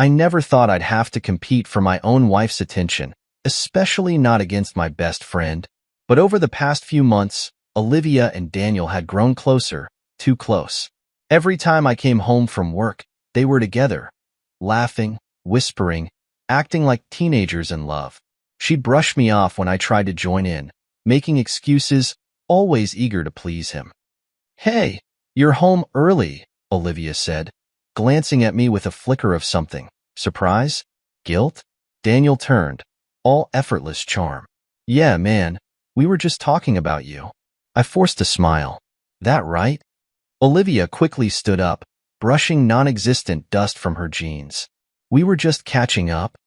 I never thought I'd have to compete for my own wife's attention, especially not against my best friend. But over the past few months, Olivia and Daniel had grown closer, too close. Every time I came home from work, they were together, laughing, whispering, acting like teenagers in love. She'd brush me off when I tried to join in, making excuses, always eager to please him. "Hey, you're home early," Olivia said, glancing at me with a flicker of something. Surprise? Guilt? Daniel turned, all effortless charm. "Yeah, man, we were just talking about you." I forced a smile. "That right?" Olivia quickly stood up, brushing non-existent dust from her jeans. "We were just catching up.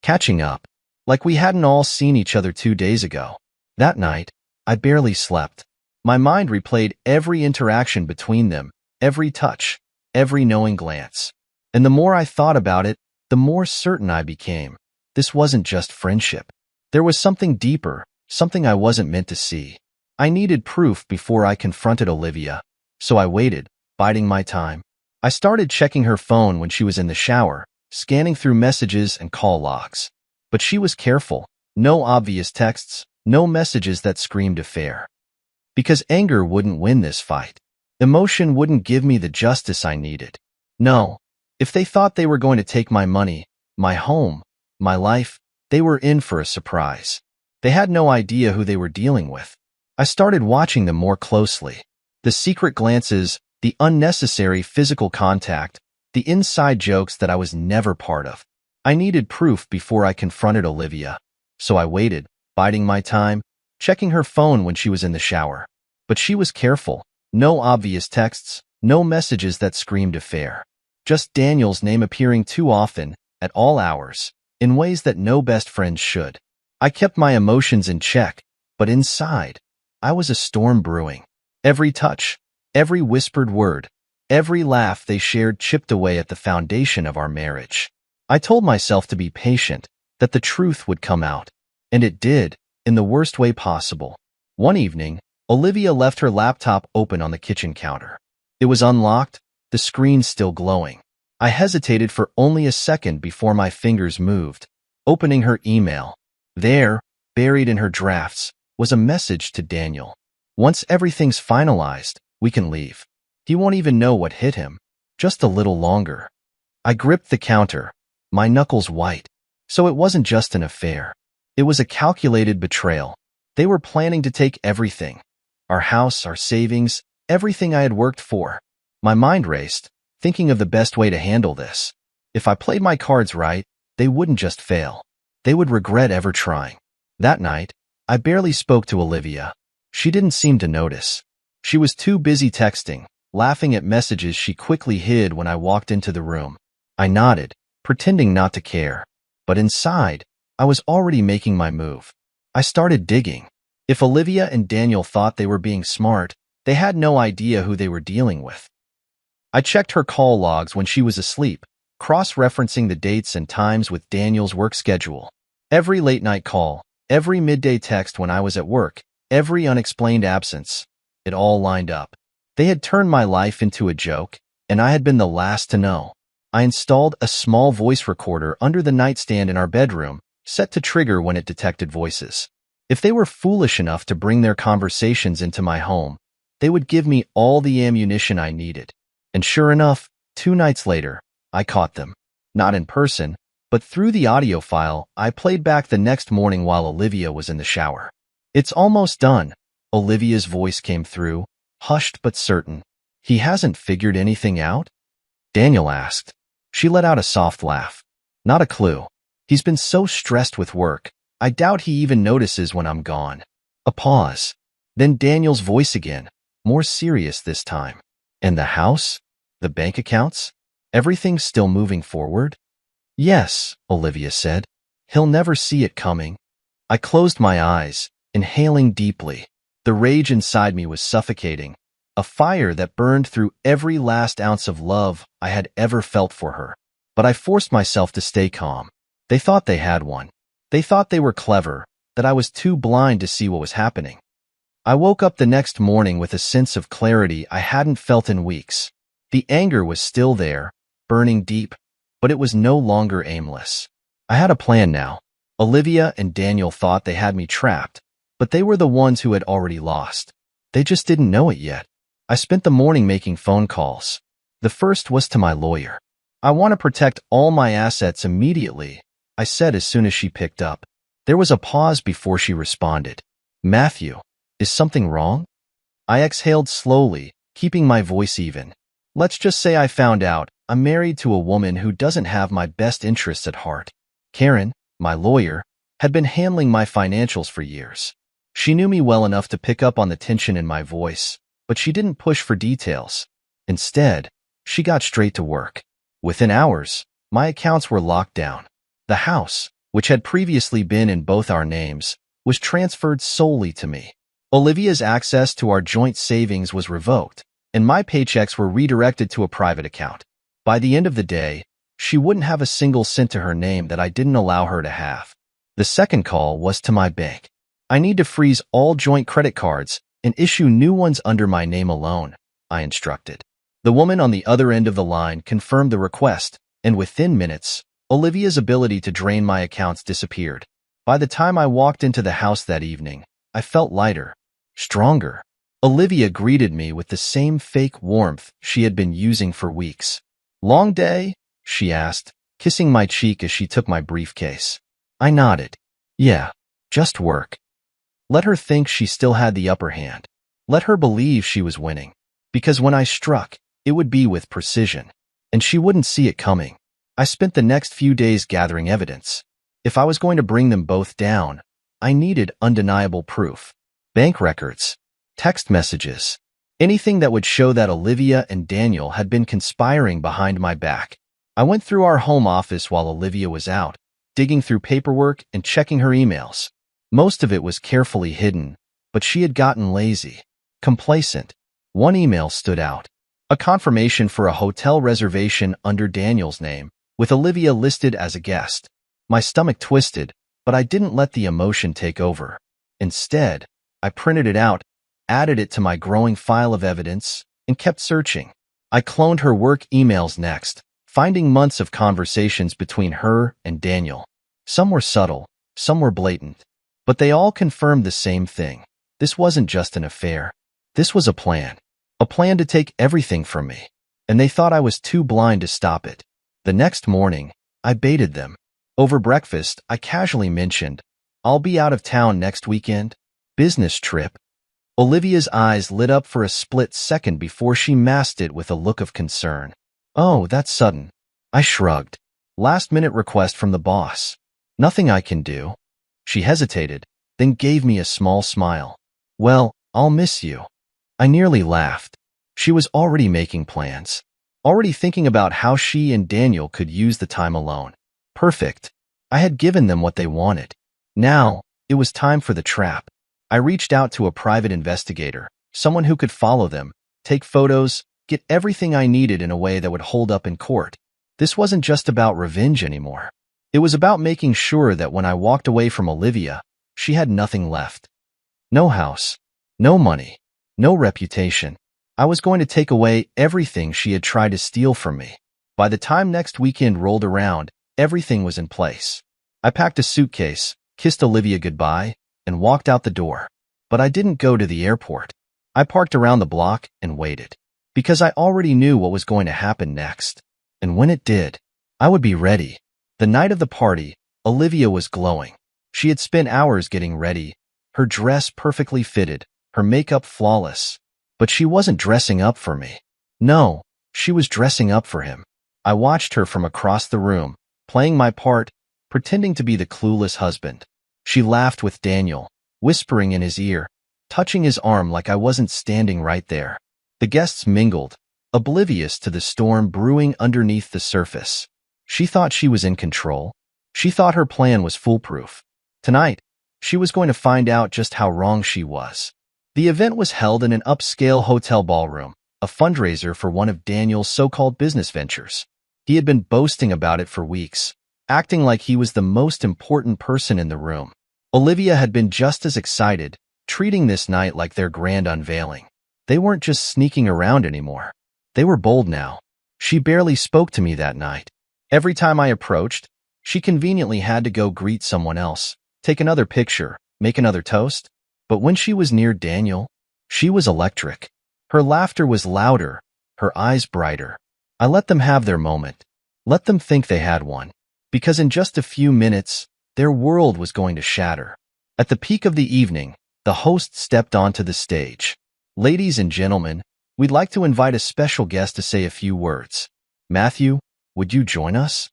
Catching up. Like we hadn't all seen each other 2 days ago." That night, I barely slept. My mind replayed every interaction between them, every touch, every knowing glance. And the more I thought about it, the more certain I became. This wasn't just friendship. There was something deeper, something I wasn't meant to see. I needed proof before I confronted Olivia, so I waited, biding my time. I started checking her phone when she was in the shower, scanning through messages and call logs. But she was careful. No obvious texts, no messages that screamed affair. Because anger wouldn't win this fight. Emotion wouldn't give me the justice I needed. No, if they thought they were going to take my money, my home, my life, they were in for a surprise. They had no idea who they were dealing with. I started watching them more closely. The secret glances, the unnecessary physical contact, the inside jokes that I was never part of. I needed proof before I confronted Olivia, so I waited, biding my time, checking her phone when she was in the shower. But she was careful. No obvious texts, no messages that screamed affair. Just Daniel's name appearing too often, at all hours, in ways that no best friends should. I kept my emotions in check, but inside, I was a storm brewing. Every touch, every whispered word, every laugh they shared chipped away at the foundation of our marriage. I told myself to be patient, that the truth would come out. And it did, in the worst way possible. One evening, Olivia left her laptop open on the kitchen counter. It was unlocked, the screen still glowing. I hesitated for only a second before my fingers moved, opening her email. There, buried in her drafts, was a message to Daniel. "Once everything's finalized, we can leave. He won't even know what hit him. Just a little longer." I gripped the counter, my knuckles white. So it wasn't just an affair. It was a calculated betrayal. They were planning to take everything. Our house, our savings, everything I had worked for. My mind raced, thinking of the best way to handle this. If I played my cards right, they wouldn't just fail. They would regret ever trying. That night, I barely spoke to Olivia. She didn't seem to notice. She was too busy texting, laughing at messages she quickly hid when I walked into the room. I nodded, pretending not to care. But inside, I was already making my move. I started digging. If Olivia and Daniel thought they were being smart, they had no idea who they were dealing with. I checked her call logs when she was asleep, cross-referencing the dates and times with Daniel's work schedule. Every late-night call, every midday text when I was at work, every unexplained absence, it all lined up. They had turned my life into a joke, and I had been the last to know. I installed a small voice recorder under the nightstand in our bedroom, set to trigger when it detected voices. If they were foolish enough to bring their conversations into my home, they would give me all the ammunition I needed. And sure enough, 2 nights later, I caught them. Not in person, but through the audio file I played back the next morning while Olivia was in the shower. "It's almost done," Olivia's voice came through, hushed but certain. "He hasn't figured anything out?" Daniel asked. She let out a soft laugh. "Not a clue. He's been so stressed with work, I doubt he even notices when I'm gone." A pause. Then Daniel's voice again, more serious this time. "And the house? The bank accounts? Everything's still moving forward?" "Yes," Olivia said. "He'll never see it coming." I closed my eyes, inhaling deeply. The rage inside me was suffocating, a fire that burned through every last ounce of love I had ever felt for her. But I forced myself to stay calm. They thought they had one. They thought they were clever, that I was too blind to see what was happening. I woke up the next morning with a sense of clarity I hadn't felt in weeks. The anger was still there, burning deep, but it was no longer aimless. I had a plan now. Olivia and Daniel thought they had me trapped, but they were the ones who had already lost. They just didn't know it yet. I spent the morning making phone calls. The first was to my lawyer. "I want to protect all my assets immediately," I said as soon as she picked up. There was a pause before she responded. "Matthew, is something wrong?" I exhaled slowly, keeping my voice even. "Let's just say I found out I'm married to a woman who doesn't have my best interests at heart." Karen, my lawyer, had been handling my financials for years. She knew me well enough to pick up on the tension in my voice, but she didn't push for details. Instead, she got straight to work. Within hours, my accounts were locked down. The house, which had previously been in both our names, was transferred solely to me. Olivia's access to our joint savings was revoked, and my paychecks were redirected to a private account. By the end of the day, she wouldn't have a single cent to her name that I didn't allow her to have. The second call was to my bank. "I need to freeze all joint credit cards and issue new ones under my name alone," I instructed. The woman on the other end of the line confirmed the request, and within minutes, Olivia's ability to drain my accounts disappeared. By the time I walked into the house that evening, I felt lighter, stronger. Olivia greeted me with the same fake warmth she had been using for weeks. "Long day?" she asked, kissing my cheek as she took my briefcase. I nodded. "Yeah, just work." Let her think she still had the upper hand. Let her believe she was winning. Because when I struck, it would be with precision, and she wouldn't see it coming. I spent the next few days gathering evidence. If I was going to bring them both down, I needed undeniable proof. Bank records, text messages, anything that would show that Olivia and Daniel had been conspiring behind my back. I went through our home office while Olivia was out, digging through paperwork and checking her emails. Most of it was carefully hidden, but she had gotten lazy, complacent. One email stood out. A confirmation for a hotel reservation under Daniel's name, with Olivia listed as a guest. My stomach twisted, but I didn't let the emotion take over. Instead, I printed it out, added it to my growing file of evidence, and kept searching. I cloned her work emails next, finding months of conversations between her and Daniel. Some were subtle, some were blatant, but they all confirmed the same thing. This wasn't just an affair. This was a plan to take everything from me, and they thought I was too blind to stop it. The next morning, I baited them. Over breakfast, I casually mentioned, "I'll be out of town next weekend. Business trip." Olivia's eyes lit up for a split second before she masked it with a look of concern. "Oh, that's sudden." I shrugged. "Last-minute request from the boss. Nothing I can do." She hesitated, then gave me a small smile. "Well, I'll miss you." I nearly laughed. She was already making plans, already thinking about how she and Daniel could use the time alone. Perfect. I had given them what they wanted. Now, it was time for the trap. I reached out to a private investigator, someone who could follow them, take photos, get everything I needed in a way that would hold up in court. This wasn't just about revenge anymore. It was about making sure that when I walked away from Olivia, she had nothing left. No house, no money, no reputation. I was going to take away everything she had tried to steal from me. By the time next weekend rolled around, everything was in place. I packed a suitcase, kissed Olivia goodbye, and walked out the door. But I didn't go to the airport. I parked around the block and waited. Because I already knew what was going to happen next. And when it did, I would be ready. The night of the party, Olivia was glowing. She had spent hours getting ready, her dress perfectly fitted, her makeup flawless. But she wasn't dressing up for me. No, she was dressing up for him. I watched her from across the room, playing my part, pretending to be the clueless husband. She laughed with Daniel, whispering in his ear, touching his arm like I wasn't standing right there. The guests mingled, oblivious to the storm brewing underneath the surface. She thought she was in control. She thought her plan was foolproof. Tonight, she was going to find out just how wrong she was. The event was held in an upscale hotel ballroom, a fundraiser for one of Daniel's so-called business ventures. He had been boasting about it for weeks, acting like he was the most important person in the room. Olivia had been just as excited, treating this night like their grand unveiling. They weren't just sneaking around anymore. They were bold now. She barely spoke to me that night. Every time I approached, she conveniently had to go greet someone else, take another picture, make another toast. But when she was near Daniel, she was electric. Her laughter was louder, her eyes brighter. I let them have their moment. Let them think they had one. Because in just a few minutes, their world was going to shatter. At the peak of the evening, the host stepped onto the stage. Ladies and gentlemen, we'd like to invite a special guest to say a few words. Matthew, would you join us?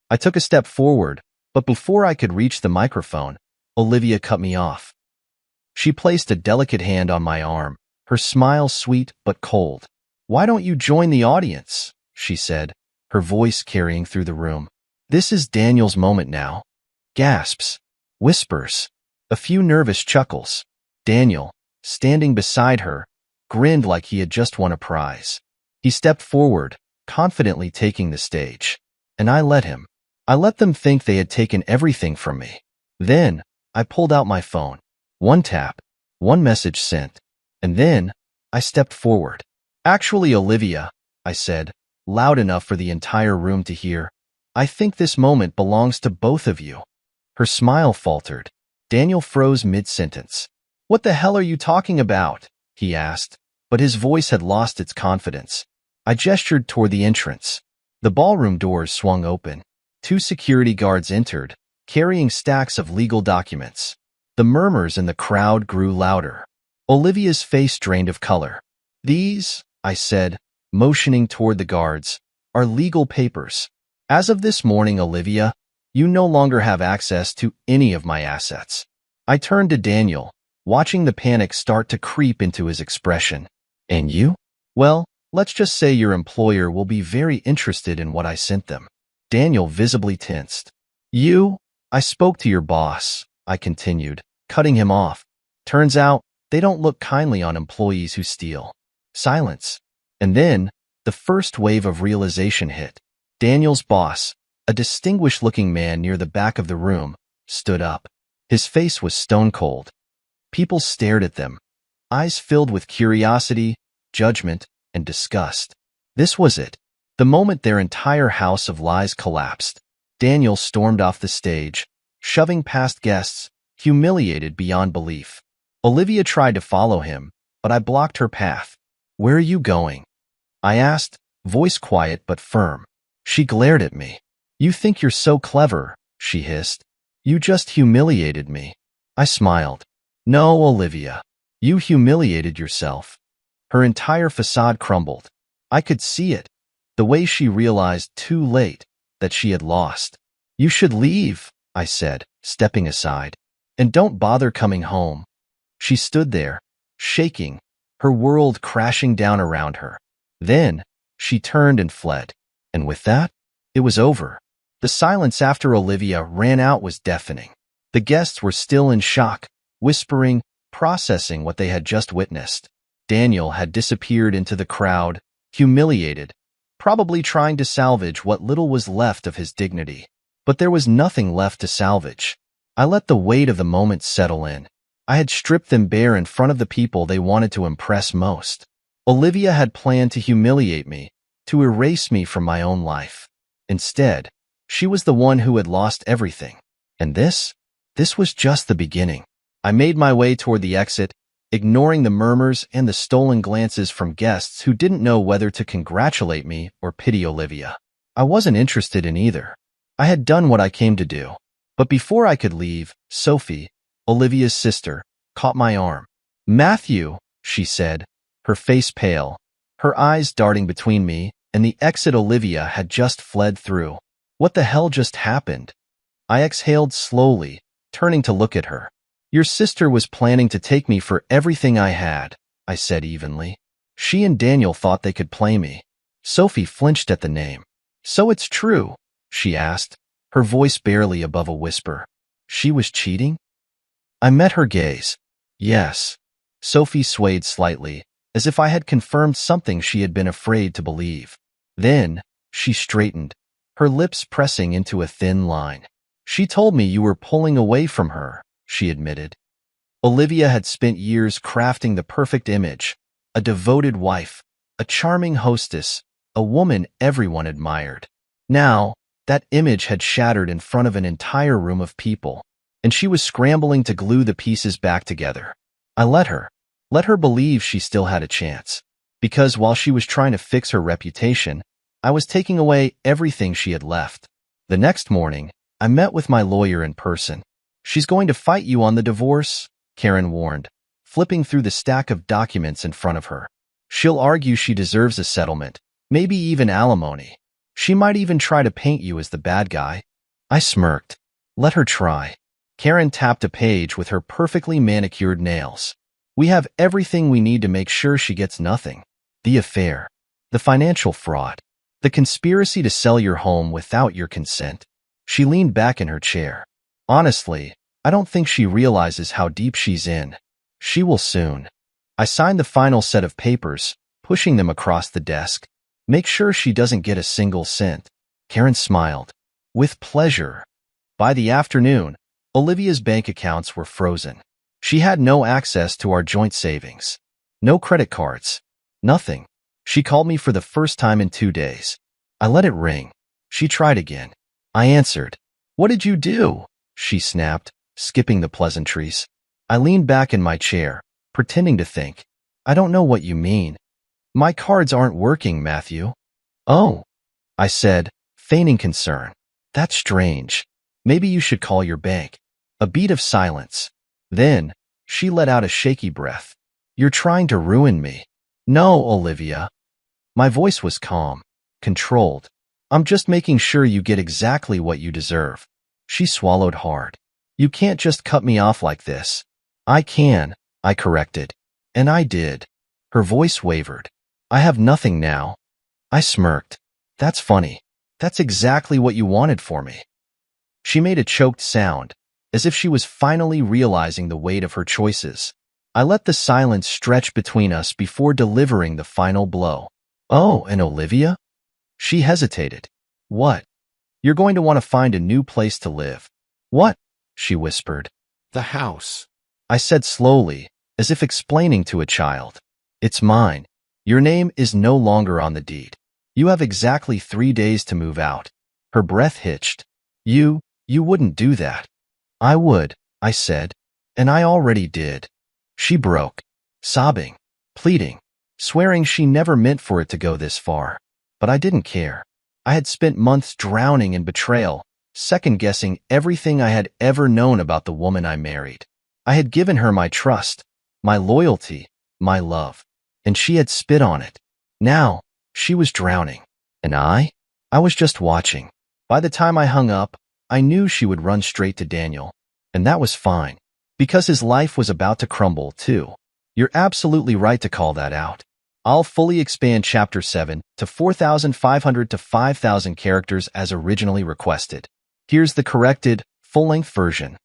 I took a step forward, but before I could reach the microphone, Olivia cut me off. She placed a delicate hand on my arm, her smile sweet but cold. Why don't you join the audience? She said, her voice carrying through the room. This is Daniel's moment now. Gasps, whispers, a few nervous chuckles. Daniel, standing beside her, grinned like he had just won a prize. He stepped forward, confidently taking the stage. And I let him. I let them think they had taken everything from me. Then, I pulled out my phone. One tap, one message sent. And then, I stepped forward. Actually, Olivia, I said, loud enough for the entire room to hear, I think this moment belongs to both of you. Her smile faltered. Daniel froze mid-sentence. What the hell are you talking about? He asked, but his voice had lost its confidence. I gestured toward the entrance. The ballroom doors swung open. 2 security guards entered, carrying stacks of legal documents. The murmurs in the crowd grew louder. Olivia's face drained of color. These, I said, motioning toward the guards, are legal papers. As of this morning, Olivia, you no longer have access to any of my assets. I turned to Daniel, watching the panic start to creep into his expression. And you? Well, let's just say your employer will be very interested in what I sent them. Daniel visibly tensed. I spoke to your boss, I continued, cutting him off. Turns out, they don't look kindly on employees who steal. Silence. And then, the first wave of realization hit. Daniel's boss, a distinguished-looking man near the back of the room, stood up. His face was stone cold. People stared at them, eyes filled with curiosity, judgment, and disgust. This was it. The moment their entire house of lies collapsed. Daniel stormed off the stage, shoving past guests, humiliated beyond belief. Olivia tried to follow him, but I blocked her path. Where are you going? I asked, voice quiet but firm. She glared at me. You think you're so clever, she hissed. You just humiliated me. I smiled. No, Olivia. You humiliated yourself. Her entire facade crumbled. I could see it, the way she realized too late that she had lost. You should leave, I said, stepping aside. And don't bother coming home. She stood there, shaking, her world crashing down around her. Then, she turned and fled. And with that, it was over. The silence after Olivia ran out was deafening. The guests were still in shock, whispering, processing what they had just witnessed. Daniel had disappeared into the crowd, humiliated, probably trying to salvage what little was left of his dignity. But there was nothing left to salvage. I let the weight of the moment settle in. I had stripped them bare in front of the people they wanted to impress most. Olivia had planned to humiliate me, to erase me from my own life. Instead, she was the one who had lost everything. And this was just the beginning. I made my way toward the exit, ignoring the murmurs and the stolen glances from guests who didn't know whether to congratulate me or pity Olivia. I wasn't interested in either. I had done what I came to do. But before I could leave, Sophie, Olivia's sister, caught my arm. Matthew, she said, her face pale, her eyes darting between me and the exit Olivia had just fled through. What the hell just happened? I exhaled slowly, turning to look at her. Your sister was planning to take me for everything I had, I said evenly. She and Daniel thought they could play me. Sophie flinched at the name. So it's true, she asked, her voice barely above a whisper. She was cheating? I met her gaze. Yes. Sophie swayed slightly, as if I had confirmed something she had been afraid to believe. Then, she straightened, her lips pressing into a thin line. She told me you were pulling away from her, she admitted. Olivia had spent years crafting the perfect image, a devoted wife, a charming hostess, a woman everyone admired. Now, That image had shattered in front of an entire room of people, and she was scrambling to glue the pieces back together. I let her believe she still had a chance, because while she was trying to fix her reputation, I was taking away everything she had left. The next morning, I met with my lawyer in person. "She's going to fight you on the divorce," Karen warned, flipping through the stack of documents in front of her. "She'll argue she deserves a settlement, maybe even alimony. She might even try to paint you as the bad guy." I smirked. Let her try. Karen tapped a page with her perfectly manicured nails. "We have everything we need to make sure she gets nothing. The affair, the financial fraud, the conspiracy to sell your home without your consent." She leaned back in her chair. "Honestly, I don't think she realizes how deep she's in. She will soon." I signed the final set of papers, pushing them across the desk. "Make sure she doesn't get a single cent." Karen smiled. "With pleasure." By the afternoon, Olivia's bank accounts were frozen. She had no access to our joint savings. No credit cards. Nothing. She called me for the first time in 2 days. I let it ring. She tried again. I answered. "What did you do?" she snapped, skipping the pleasantries. I leaned back in my chair, pretending to think. "I don't know what you mean. My cards aren't working, Matthew." "Oh," I said, feigning concern. "That's strange. Maybe you should call your bank." A beat of silence. Then, she let out a shaky breath. "You're trying to ruin me." "No, Olivia." My voice was calm, controlled. "I'm just making sure you get exactly what you deserve." She swallowed hard. "You can't just cut me off like this." "I can," I corrected. And I did. Her voice wavered. "I have nothing now." I smirked. "That's funny. That's exactly what you wanted for me." She made a choked sound, as if she was finally realizing the weight of her choices. I let the silence stretch between us before delivering the final blow. "Oh, and Olivia?" She hesitated. "What?" "You're going to want to find a new place to live." "What?" she whispered. The house. I said slowly, as if explaining to a child. "It's mine. Your name is no longer on the deed. You have exactly 3 days to move out." Her breath hitched. You wouldn't do that." "I would," I said, "and I already did." She broke, sobbing, pleading, swearing she never meant for it to go this far. But I didn't care. I had spent months drowning in betrayal, second-guessing everything I had ever known about the woman I married. I had given her my trust, my loyalty, my love, and she had spit on it. Now, she was drowning, and I was just watching. By the time I hung up, I knew she would run straight to Daniel, and that was fine, because his life was about to crumble, too. You're absolutely right to call that out. I'll fully expand Chapter 7 to 4,500 to 5,000 characters as originally requested. Here's the corrected, full-length version.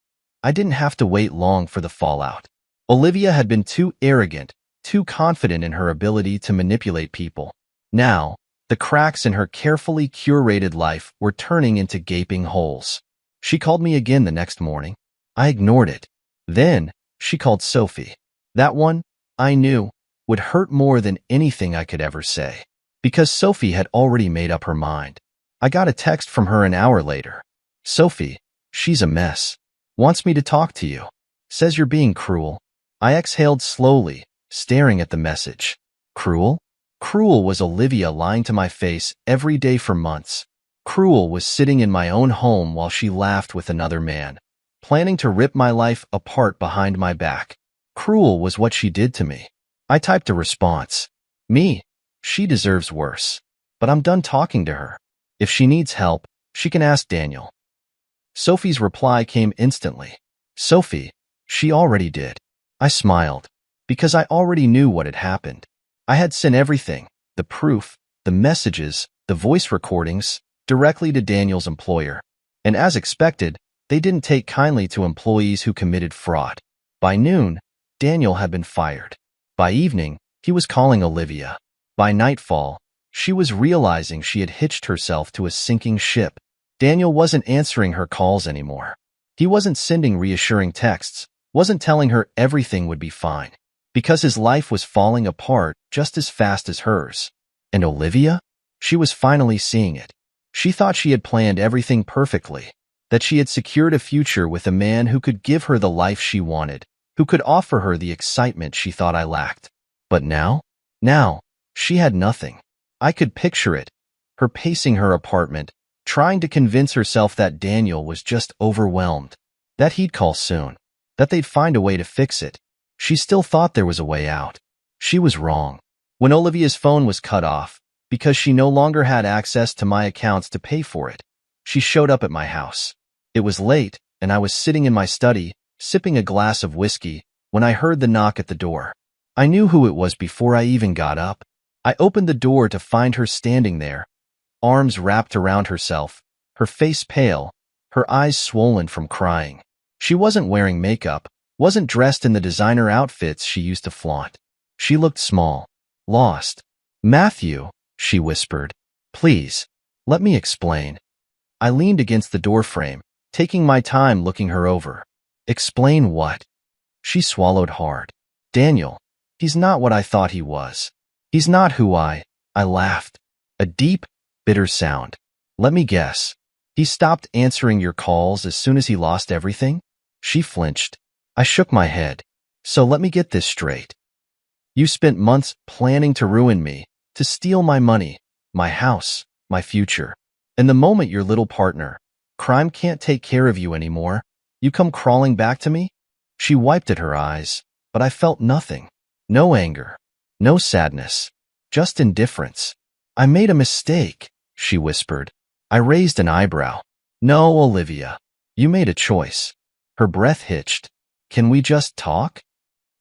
I didn't have to wait long for the fallout. Olivia had been too arrogant, too confident in her ability to manipulate people. Now, the cracks in her carefully curated life were turning into gaping holes. She called me again the next morning. I ignored it. Then, she called Sophie. That one, I knew, would hurt more than anything I could ever say, because Sophie had already made up her mind. I got a text from her an hour later. "Sophie, she's a mess. Wants me to talk to you. Says you're being cruel." I exhaled slowly, staring at the message. Cruel? Cruel was Olivia lying to my face every day for months. Cruel was sitting in my own home while she laughed with another man, planning to rip my life apart behind my back. Cruel was what she did to me. I typed a response. "Me? She deserves worse. But I'm done talking to her. If she needs help, she can ask Daniel." Sophie's reply came instantly. "Sophie, she already did." I smiled, because I already knew what had happened. I had sent everything, the proof, the messages, the voice recordings, directly to Daniel's employer. And as expected, they didn't take kindly to employees who committed fraud. By noon, Daniel had been fired. By evening, he was calling Olivia. By nightfall, she was realizing she had hitched herself to a sinking ship. Daniel wasn't answering her calls anymore. He wasn't sending reassuring texts, wasn't telling her everything would be fine, because his life was falling apart just as fast as hers. And Olivia? She was finally seeing it. She thought she had planned everything perfectly, that she had secured a future with a man who could give her the life she wanted, who could offer her the excitement she thought I lacked. But now, she had nothing. I could picture it, her pacing her apartment, trying to convince herself that Daniel was just overwhelmed, that he'd call soon, that they'd find a way to fix it. She still thought there was a way out. She was wrong. When Olivia's phone was cut off, because she no longer had access to my accounts to pay for it, she showed up at my house. It was late, and I was sitting in my study, sipping a glass of whiskey, when I heard the knock at the door. I knew who it was before I even got up. I opened the door to find her standing there, arms wrapped around herself, her face pale, her eyes swollen from crying. She wasn't wearing makeup, wasn't dressed in the designer outfits she used to flaunt. She looked small, lost. "Matthew," she whispered, "please, let me explain." I leaned against the doorframe, taking my time looking her over. "Explain what?" She swallowed hard. "Daniel, he's not what I thought he was. He's not who I laughed. A deep, bitter sound. "Let me guess. He stopped answering your calls as soon as he lost everything?" She flinched. I shook my head. "So let me get this straight. You spent months planning to ruin me, to steal my money, my house, my future. And the moment your little partner, crime, can't take care of you anymore, you come crawling back to me?" She wiped at her eyes, but I felt nothing. No anger, no sadness, just indifference. "I made a mistake," she whispered. I raised an eyebrow. "No, Olivia. You made a choice." Her breath hitched. "Can we just talk?"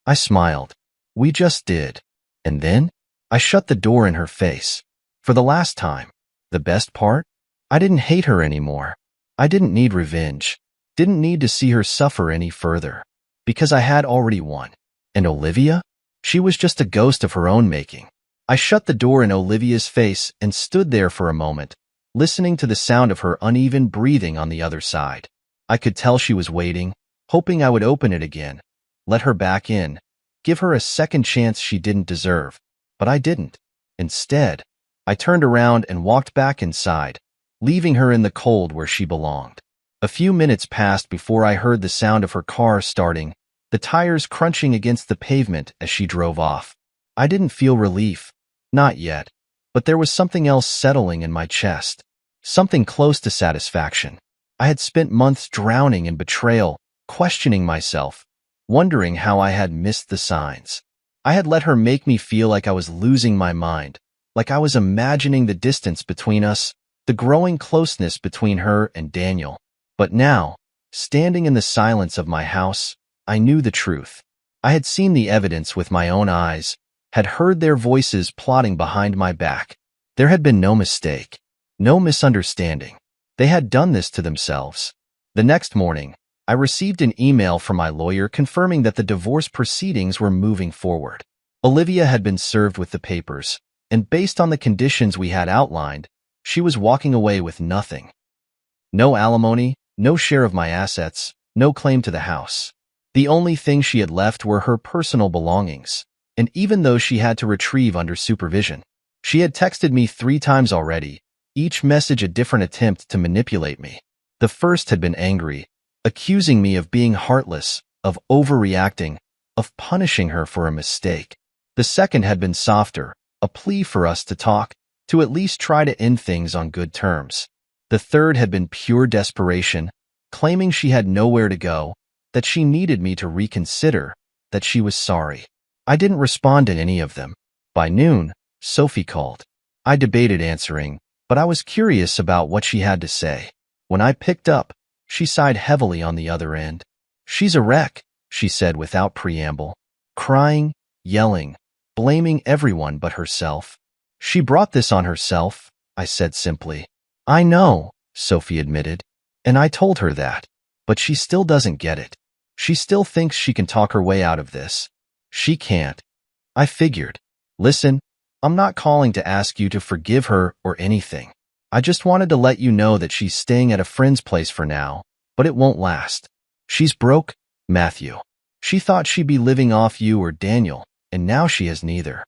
I smiled. "We just did." And then I shut the door in her face. For the last time. The best part? I didn't hate her anymore. I didn't need revenge. Didn't need to see her suffer any further. Because I had already won. And Olivia? She was just a ghost of her own making. I shut the door in Olivia's face and stood there for a moment, listening to the sound of her uneven breathing on the other side. I could tell she was waiting, hoping I would open it again, let her back in, give her a second chance she didn't deserve. But I didn't. Instead, I turned around and walked back inside, leaving her in the cold where she belonged. A few minutes passed before I heard the sound of her car starting, the tires crunching against the pavement as she drove off. I didn't feel relief. Not yet. But there was something else settling in my chest. Something close to satisfaction. I had spent months drowning in betrayal, questioning myself, wondering how I had missed the signs. I had let her make me feel like I was losing my mind, like I was imagining the distance between us, the growing closeness between her and Daniel. But now, standing in the silence of my house, I knew the truth. I had seen the evidence with my own eyes, had heard their voices plotting behind my back. There had been no mistake, no misunderstanding. They had done this to themselves. The next morning, I received an email from my lawyer confirming that the divorce proceedings were moving forward. Olivia had been served with the papers, and based on the conditions we had outlined, she was walking away with nothing. No alimony, no share of my assets, no claim to the house. The only thing she had left were her personal belongings, and even those she had to retrieve under supervision. She had texted me 3 times already, each message a different attempt to manipulate me. The first had been angry, accusing me of being heartless, of overreacting, of punishing her for a mistake. The second had been softer, a plea for us to talk, to at least try to end things on good terms. The third had been pure desperation, claiming she had nowhere to go, that she needed me to reconsider, that she was sorry. I didn't respond to any of them. By noon, Sophie called. I debated answering, but I was curious about what she had to say. When I picked up, she sighed heavily on the other end. "She's a wreck," she said without preamble. Crying, yelling, blaming everyone but herself. "She brought this on herself," I said simply. "I know," Sophie admitted, and I told her that. But she still doesn't get it. She still thinks she can talk her way out of this. She can't. I figured. Listen, I'm not calling to ask you to forgive her or anything. I just wanted to let you know that she's staying at a friend's place for now, but it won't last. She's broke, Matthew. She thought she'd be living off you or Daniel, and now she has neither.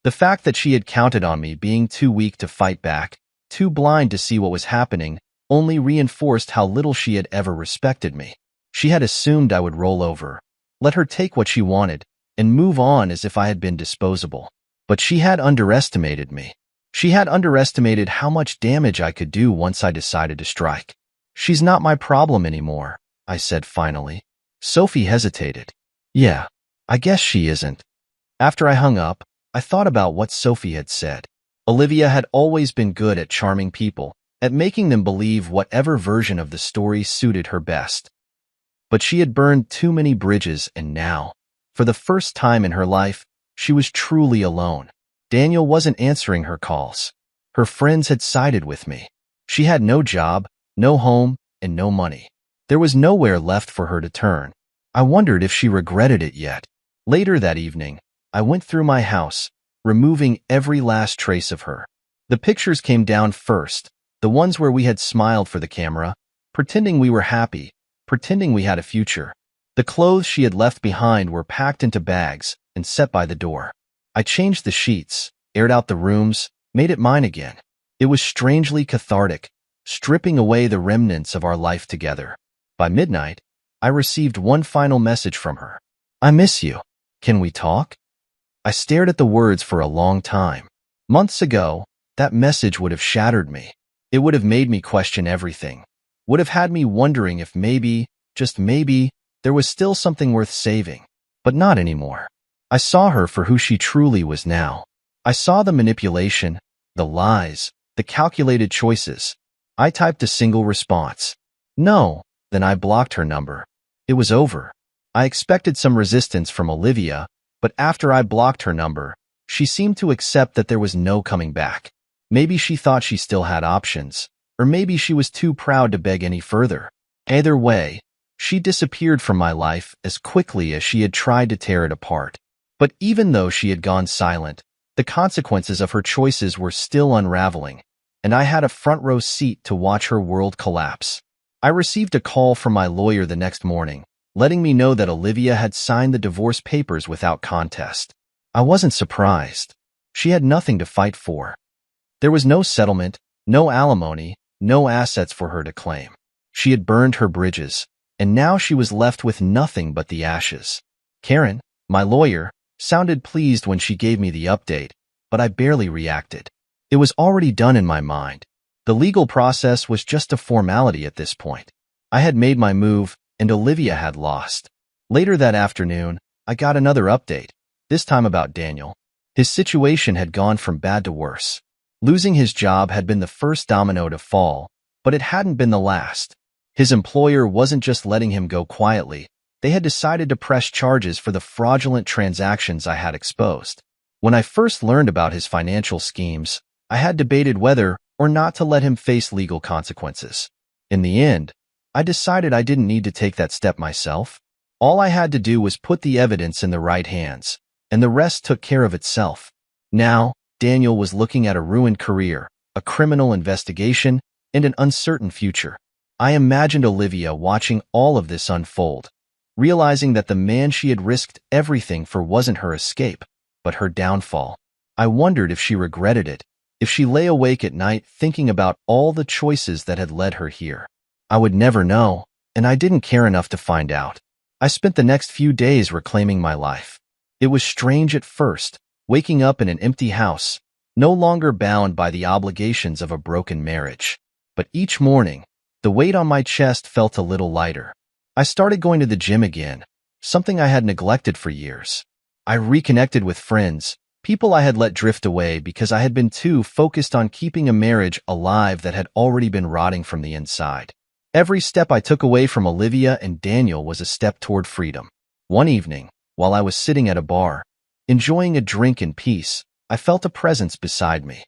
The fact that she had counted on me being too weak to fight back, too blind to see what was happening, only reinforced how little she had ever respected me. She had assumed I would roll over, let her take what she wanted, and move on as if I had been disposable. But she had underestimated me. She had underestimated how much damage I could do once I decided to strike. "She's not my problem anymore," I said finally. Sophie hesitated. "Yeah, I guess she isn't." After I hung up, I thought about what Sophie had said. Olivia had always been good at charming people, at making them believe whatever version of the story suited her best. But she had burned too many bridges, and now, for the first time in her life, she was truly alone. Daniel wasn't answering her calls. Her friends had sided with me. She had no job, no home, and no money. There was nowhere left for her to turn. I wondered if she regretted it yet. Later that evening, I went through my house, removing every last trace of her. The pictures came down first, the ones where we had smiled for the camera, pretending we were happy, pretending we had a future. The clothes she had left behind were packed into bags and set by the door. I changed the sheets, aired out the rooms, made it mine again. It was strangely cathartic, stripping away the remnants of our life together. By midnight, I received one final message from her. "I miss you. Can we talk?" I stared at the words for a long time. Months ago, that message would have shattered me. It would have made me question everything. Would have had me wondering if maybe, just maybe, there was still something worth saving. But not anymore. I saw her for who she truly was now. I saw the manipulation, the lies, the calculated choices. I typed a single response. "No," then I blocked her number. It was over. I expected some resistance from Olivia, but after I blocked her number, she seemed to accept that there was no coming back. Maybe she thought she still had options, or maybe she was too proud to beg any further. Either way, she disappeared from my life as quickly as she had tried to tear it apart. But even though she had gone silent, the consequences of her choices were still unraveling, and I had a front-row seat to watch her world collapse. I received a call from my lawyer the next morning, letting me know that Olivia had signed the divorce papers without contest. I wasn't surprised. She had nothing to fight for. There was no settlement, no alimony, no assets for her to claim. She had burned her bridges, and now she was left with nothing but the ashes. Karen, my lawyer, sounded pleased when she gave me the update, but I barely reacted. It was already done in my mind. The legal process was just a formality at this point. I had made my move, and Olivia had lost. Later that afternoon, I got another update, this time about Daniel. His situation had gone from bad to worse. Losing his job had been the first domino to fall, but it hadn't been the last. His employer wasn't just letting him go quietly. They had decided to press charges for the fraudulent transactions I had exposed. When I first learned about his financial schemes, I had debated whether or not to let him face legal consequences. In the end, I decided I didn't need to take that step myself. All I had to do was put the evidence in the right hands, and the rest took care of itself. Now, Daniel was looking at a ruined career, a criminal investigation, and an uncertain future. I imagined Olivia watching all of this unfold, realizing that the man she had risked everything for wasn't her escape, but her downfall. I wondered if she regretted it, if she lay awake at night thinking about all the choices that had led her here. I would never know, and I didn't care enough to find out. I spent the next few days reclaiming my life. It was strange at first, waking up in an empty house, no longer bound by the obligations of a broken marriage. But each morning, the weight on my chest felt a little lighter. I started going to the gym again, something I had neglected for years. I reconnected with friends, people I had let drift away because I had been too focused on keeping a marriage alive that had already been rotting from the inside. Every step I took away from Olivia and Daniel was a step toward freedom. One evening, while I was sitting at a bar, enjoying a drink in peace, I felt a presence beside me.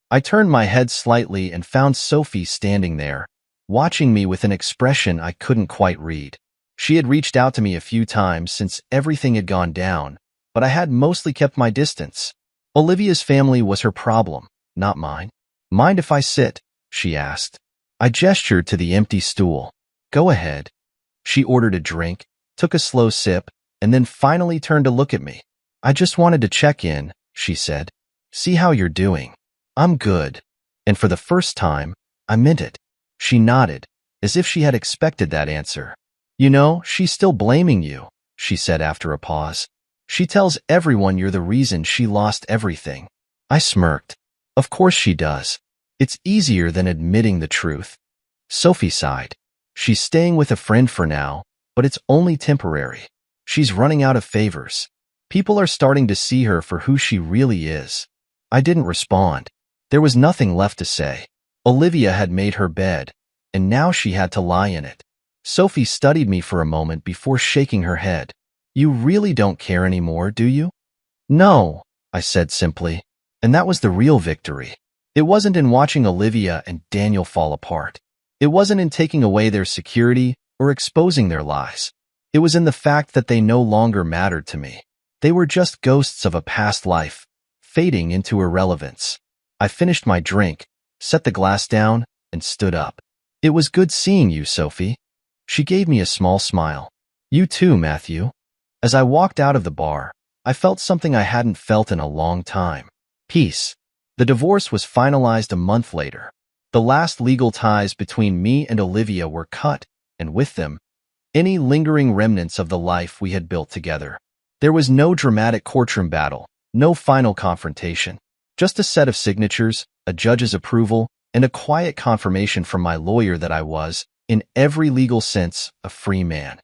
I turned my head slightly and found Sophie standing there, watching me with an expression I couldn't quite read. She had reached out to me a few times since everything had gone down, but I had mostly kept my distance. Olivia's family was her problem, not mine. "Mind if I sit?" she asked. I gestured to the empty stool. "Go ahead." She ordered a drink, took a slow sip, and then finally turned to look at me. "I just wanted to check in," she said. "See how you're doing." "I'm good." And for the first time, I meant it. She nodded, as if she had expected that answer. You know, she's still blaming you, she said after a pause. She tells everyone you're the reason she lost everything. I smirked. Of course she does. It's easier than admitting the truth. Sophie sighed. She's staying with a friend for now, but it's only temporary. She's running out of favors. People are starting to see her for who she really is. I didn't respond. There was nothing left to say. Olivia had made her bed, and now she had to lie in it. Sophie studied me for a moment before shaking her head. You really don't care anymore, do you? No, I said simply. And that was the real victory. It wasn't in watching Olivia and Daniel fall apart. It wasn't in taking away their security or exposing their lies. It was in the fact that they no longer mattered to me. They were just ghosts of a past life, fading into irrelevance. I finished my drink, set the glass down, and stood up. It was good seeing you, Sophie. She gave me a small smile. You too, Matthew. As I walked out of the bar, I felt something I hadn't felt in a long time. Peace. The divorce was finalized a month later. The last legal ties between me and Olivia were cut, and with them, any lingering remnants of the life we had built together. There was no dramatic courtroom battle, no final confrontation, just a set of signatures, a judge's approval, and a quiet confirmation from my lawyer that I was, in every legal sense, a free man.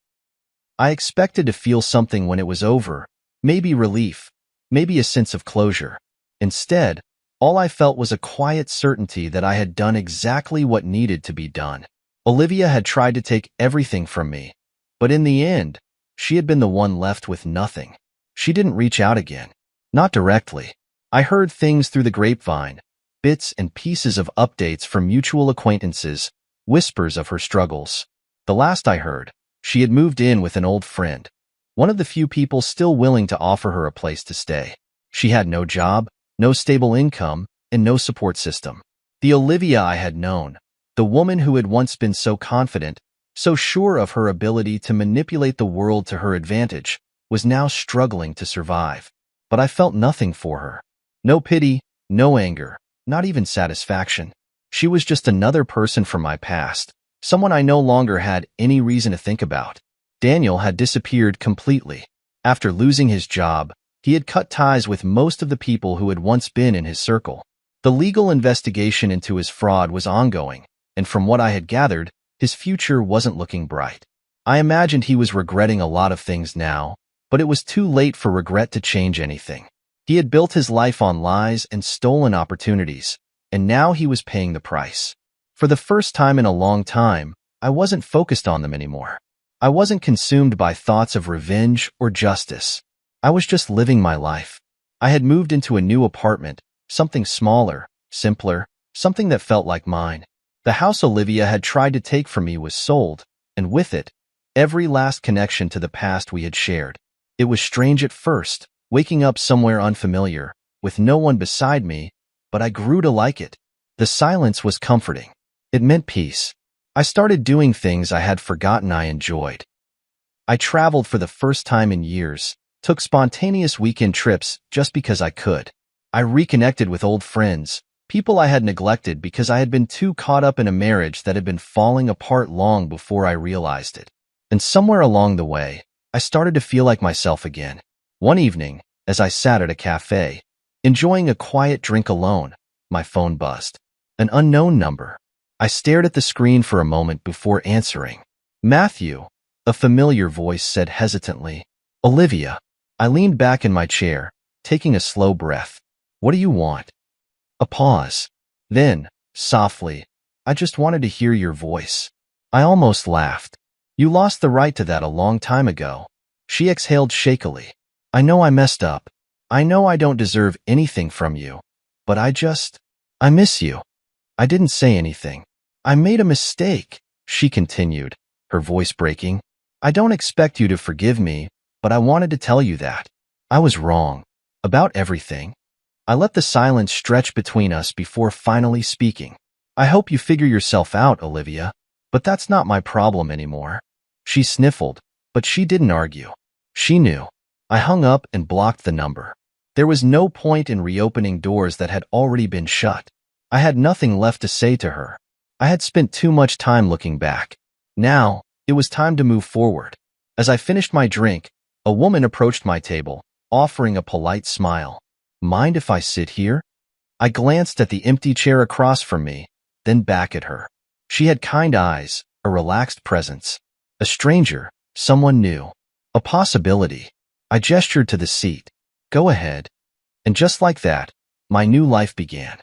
I expected to feel something when it was over, maybe relief, maybe a sense of closure. Instead, all I felt was a quiet certainty that I had done exactly what needed to be done. Olivia had tried to take everything from me, but in the end, she had been the one left with nothing. She didn't reach out again. Not directly. I heard things through the grapevine, bits and pieces of updates from mutual acquaintances, whispers of her struggles. The last I heard, she had moved in with an old friend, one of the few people still willing to offer her a place to stay. She had no job, no stable income, and no support system. The Olivia I had known, the woman who had once been so confident, so sure of her ability to manipulate the world to her advantage, was now struggling to survive. But I felt nothing for her. No pity, no anger, not even satisfaction. She was just another person from my past, someone I no longer had any reason to think about. Daniel had disappeared completely. After losing his job, he had cut ties with most of the people who had once been in his circle. The legal investigation into his fraud was ongoing, and from what I had gathered, his future wasn't looking bright. I imagined he was regretting a lot of things now, but it was too late for regret to change anything. He had built his life on lies and stolen opportunities, and now he was paying the price. For the first time in a long time, I wasn't focused on them anymore. I wasn't consumed by thoughts of revenge or justice. I was just living my life. I had moved into a new apartment, something smaller, simpler, something that felt like mine. The house Olivia had tried to take from me was sold, and with it, every last connection to the past we had shared. It was strange at first, waking up somewhere unfamiliar, with no one beside me, but I grew to like it. The silence was comforting. It meant peace. I started doing things I had forgotten I enjoyed. I traveled for the first time in years, took spontaneous weekend trips just because I could. I reconnected with old friends, people I had neglected because I had been too caught up in a marriage that had been falling apart long before I realized it. And somewhere along the way, I started to feel like myself again. One evening, as I sat at a cafe, enjoying a quiet drink alone, my phone buzzed. An unknown number. I stared at the screen for a moment before answering. Matthew, a familiar voice said hesitantly. Olivia. I leaned back in my chair, taking a slow breath. What do you want? A pause. Then, softly, I just wanted to hear your voice. I almost laughed. You lost the right to that a long time ago. She exhaled shakily. I know I messed up. I know I don't deserve anything from you. But I miss you. I didn't say anything. I made a mistake, she continued, her voice breaking. I don't expect you to forgive me, but I wanted to tell you that. I was wrong. About everything. I let the silence stretch between us before finally speaking. I hope you figure yourself out, Olivia, but that's not my problem anymore. She sniffled, but she didn't argue. She knew. I hung up and blocked the number. There was no point in reopening doors that had already been shut. I had nothing left to say to her. I had spent too much time looking back. Now, it was time to move forward. As I finished my drink, a woman approached my table, offering a polite smile. "Mind if I sit here?" I glanced at the empty chair across from me, then back at her. She had kind eyes, a relaxed presence. A stranger, someone new, a possibility. I gestured to the seat. "Go ahead." And just like that, my new life began.